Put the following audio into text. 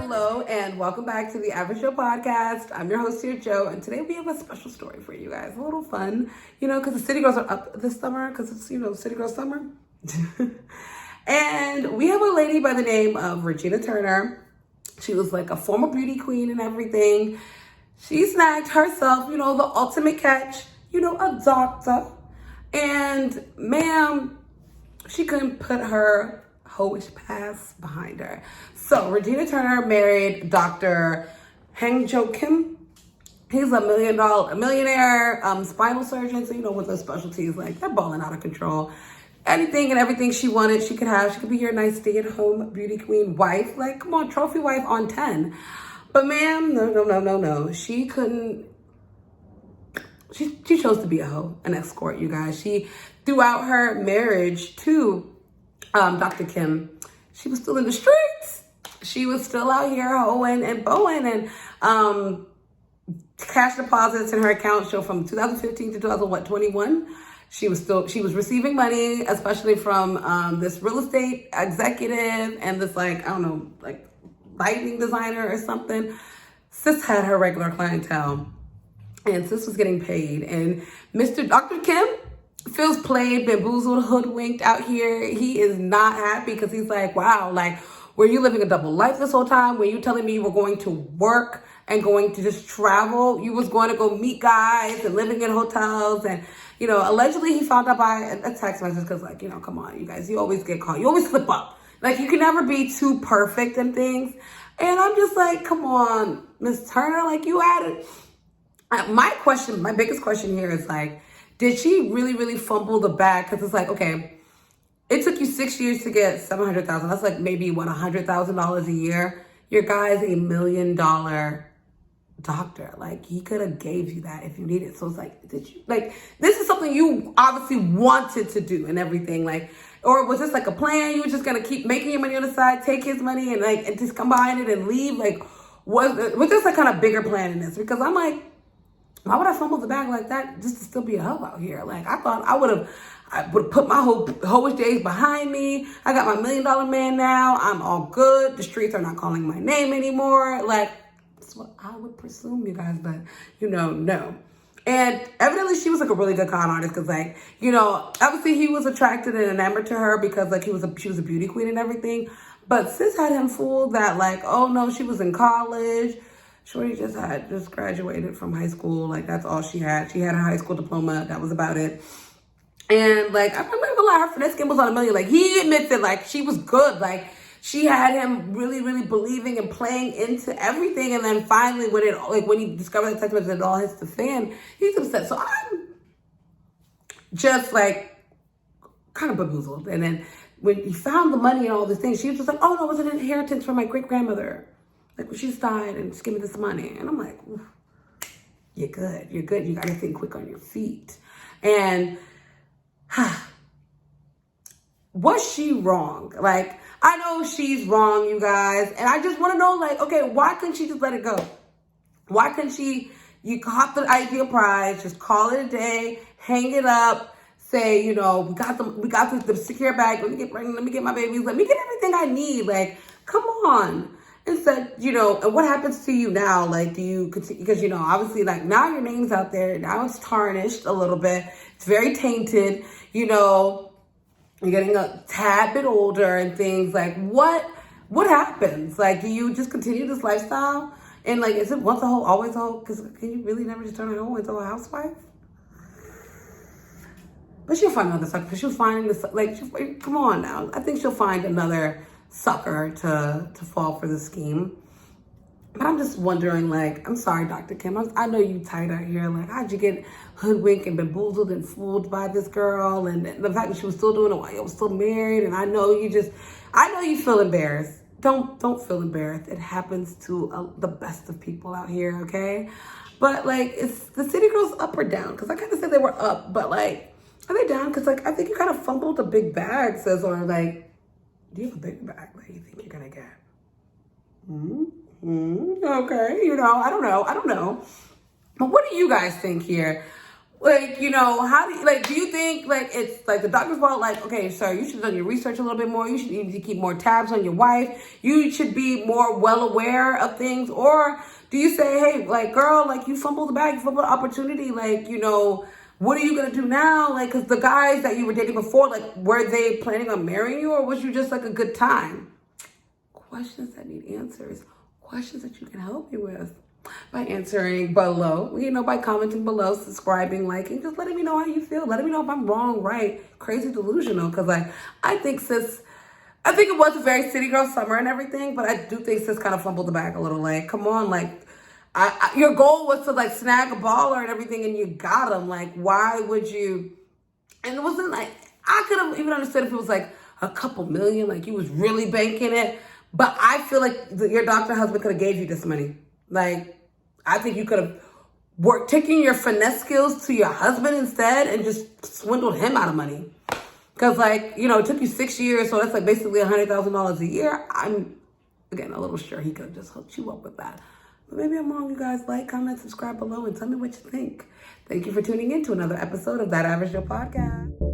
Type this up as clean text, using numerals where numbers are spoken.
Hello and welcome back to the Average Joe podcast. I'm your host here, Joe, and today we have a special story for you guys. A little fun, because the City Girls are up this summer because it's, City Girl summer. And we have a lady by the name of Regina Turner. She was like a former beauty queen and everything. She snagged herself, the ultimate catch, a doctor. And ma'am, she couldn't put her hoish past behind her. So Regina Turner married Dr. Hang Jo Kim. He's a millionaire spinal surgeon. So, with those specialties, like they're balling out of control. Anything and everything she wanted, she could have. She could be your nice stay-at-home beauty queen wife. Like, come on, trophy wife on 10. But ma'am, no. She couldn't. She chose to be a hoe, an escort, you guys. She, throughout her marriage to Dr. Kim, she was still in the streets. She was still out here hoeing and bowing, and cash deposits in her account show from 2015 to 2021. She was receiving money, especially from this real estate executive and this lighting designer or something. Sis had her regular clientele, and sis was getting paid. And Dr. Kim feels played, bamboozled, hoodwinked out here. He is not happy because he's like, wow, were you living a double life this whole time? Were you telling me you were going to work and going to just travel? You was going to go meet guys and living in hotels. And, allegedly he found out by a text message because, come on, you guys, you always get caught. You always slip up. You can never be too perfect in things. And I'm just like, come on, Miss Turner, you had it. My biggest question here is did she really, really fumble the bag? Because it's okay, it took you 6 years to get $700,000. That's maybe $100,000 a year. Your guy's $1 million doctor. He could have gave you that if you needed. So it's did you this is something you obviously wanted to do and everything, or was this a plan? You were just gonna keep making your money on the side, take his money and just combine it and leave? Was this kind of bigger plan in this? Because I'm why would I fumble the bag like that just to still be a hoe out here? I thought I would have put my whole days behind me. I got my $1 million man now. I'm all good. The streets are not calling my name anymore. That's what I would presume, you guys, but no. And evidently she was a really good con artist because obviously he was attracted and enamored to her because she was a beauty queen and everything. But sis had him fooled that oh no, she was in college. Shorty just graduated from high school. That's all she had. She had a high school diploma. That was about it. And I'm not gonna lie, her finesse game was on $1 million. He admits it. She was good. She had him really, really believing and playing into everything. And then finally, when he discovered the text message, it all hits the fan, he's upset. So I'm just kind of bamboozled. And then when he found the money and all these things, she was just oh no, it was an inheritance from my great grandmother. When she died and just give me this money. And I'm like, you're good. You got to think quick on your feet. And was she wrong? I know she's wrong, you guys. And I just want to know, okay, why couldn't she just let it go? Why couldn't you caught the ideal prize, just call it a day, hang it up, say, we got the secure bag. Let me get pregnant. Let me get my babies. Let me get everything I need. Come on. Instead, and what happens to you now? Do you continue? Because, obviously, now your name's out there. Now it's tarnished a little bit. It's very tainted. You're getting a tad bit older and things. What happens? Do you just continue this lifestyle? And, is it once a hoe, always a hoe? Because can you really never just turn a hoe into a housewife? But she'll find another sucker. Because she'll find this, come on now. I think she'll find another sucker to fall for the scheme. But I'm just wondering, I'm sorry, Dr. Kim. I know you tight out here. How'd you get hoodwinked and bamboozled and fooled by this girl? And the fact that she was still doing it while you were still married. And I know you feel embarrassed. Don't feel embarrassed. It happens to the best of people out here, okay? But, it's the City Girls up or down? Because I kind of said they were up, but, are they down? Because, I think you kind of fumbled a big bag, sis, or, do you have a big bag that you think you're gonna get? Okay, I don't know. But what do you guys think here? Like, you know, how do you, like, do you think, like, it's, like, the doctor's fault? Like, okay, sir, you should have done your research a little bit more. You should need to keep more tabs on your wife. You should be more well aware of things. Or do you say, hey, like, girl, like, you fumbled the bag, you fumbled the opportunity. Like, you know, what are you going to do now? Like, because the guys that you were dating before, like, were they planning on marrying you? Or was you just, like, a good time? Questions that need answers. Questions that you can help me with by answering below, you know, by commenting below, subscribing, liking, just letting me know how you feel. Letting me know if I'm wrong, right, crazy, delusional. Because, like, I think it was a very city girl summer and everything, but I do think sis kind of fumbled the bag a little. Like, come on, like, your goal was to, like, snag a baller and everything, and you got him. Like, why would you? And it wasn't like, I could have even understood if it was like a couple million, like you was really banking it. But I feel like your doctor husband could have gave you this money. Like, I think you could have taking your finesse skills to your husband instead and just swindled him out of money. Because, like, you know, it took you 6 years, so that's like basically $100,000 a year. I'm, again, a little sure he could have just hooked you up with that. But maybe I'm wrong, you guys. Like, comment, subscribe below, and tell me what you think. Thank you for tuning in to another episode of That Average Joe Podcast.